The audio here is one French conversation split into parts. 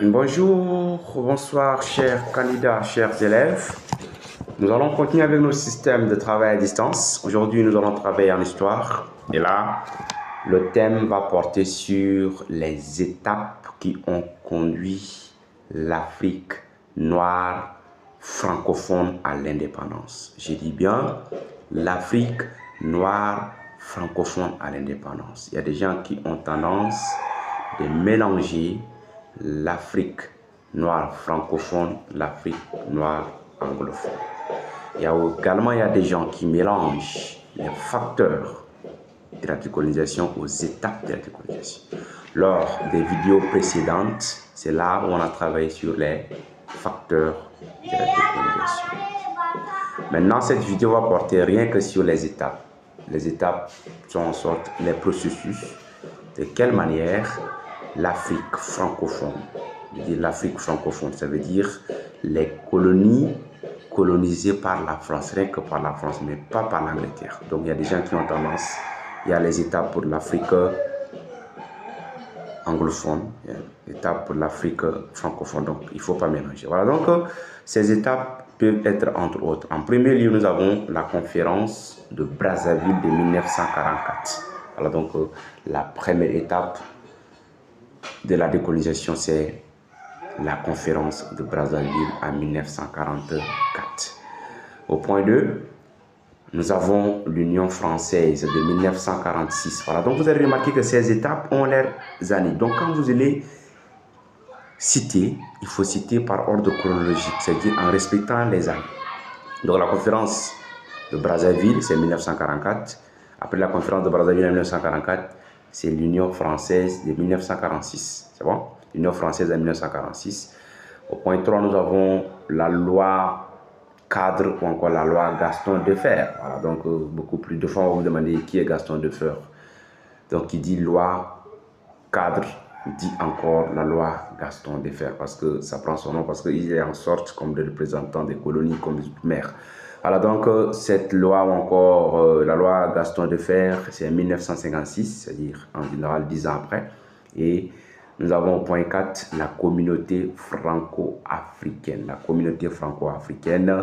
Bonjour, bonsoir, chers candidats, chers élèves. Nous allons continuer avec notre système de travail à distance. Aujourd'hui, nous allons travailler en histoire. Et là, le thème va porter sur les étapes qui ont conduit l'Afrique noire francophone à l'indépendance. Je dis bien l'Afrique noire francophone à l'indépendance. Il y a des gens qui ont tendance de mélanger l'Afrique noire francophone, l'Afrique noire anglophone. Il y a des gens qui mélangent les facteurs de la décolonisation aux étapes de la décolonisation. Lors des vidéos précédentes, c'est là où on a travaillé sur les facteurs de la décolonisation. Maintenant, cette vidéo va porter rien que sur les étapes. Les étapes sont en sorte les processus. De quelle manière l'Afrique francophone, l'Afrique francophone, ça veut dire les colonies colonisées par la France, rien que par la France, mais pas par l'Angleterre. Donc il y a des gens qui ont tendance, il y a les étapes pour l'Afrique anglophone, il y a les étapes pour l'Afrique francophone, donc il ne faut pas mélanger. Voilà, donc ces étapes peuvent être entre autres. En premier lieu, nous avons la conférence de Brazzaville de 1944. Voilà, donc la première étape de la décolonisation, c'est la conférence de Brazzaville en 1944. Au point 2, nous avons l'Union française de 1946. Voilà, donc vous avez remarqué que ces étapes ont leurs années. Donc quand vous allez citer, il faut citer par ordre chronologique, c'est-à-dire en respectant les années. Donc la conférence de Brazzaville, c'est 1944. Après la conférence de Brazzaville en 1944, c'est l'Union française de 1946. C'est bon? L'Union française de 1946. Au point 3, nous avons la loi cadre ou encore la loi Gaston Defferre. Voilà, donc beaucoup plus de fois, on va vous demander qui est Gaston Defferre. Donc qui dit loi cadre, dit encore la loi Gaston Defferre parce que ça prend son nom, parce qu'il est en sorte comme des représentants des colonies, comme des outre-mer. Voilà, donc cette loi ou encore la loi Gaston Defferre, c'est en 1956, c'est-à-dire en général 10 ans après. Et nous avons au point 4 la communauté franco-africaine. La communauté franco-africaine,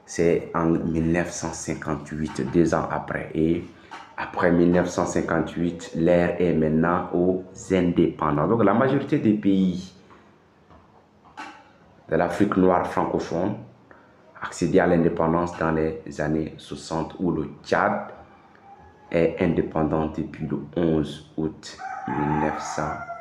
c'est en 1958, 2 ans après. Et après 1958, l'ère est maintenant aux indépendants. Donc la majorité des pays de l'Afrique noire francophone accédé à l'indépendance dans les années 60, où le Tchad est indépendant depuis le 11 août 1960.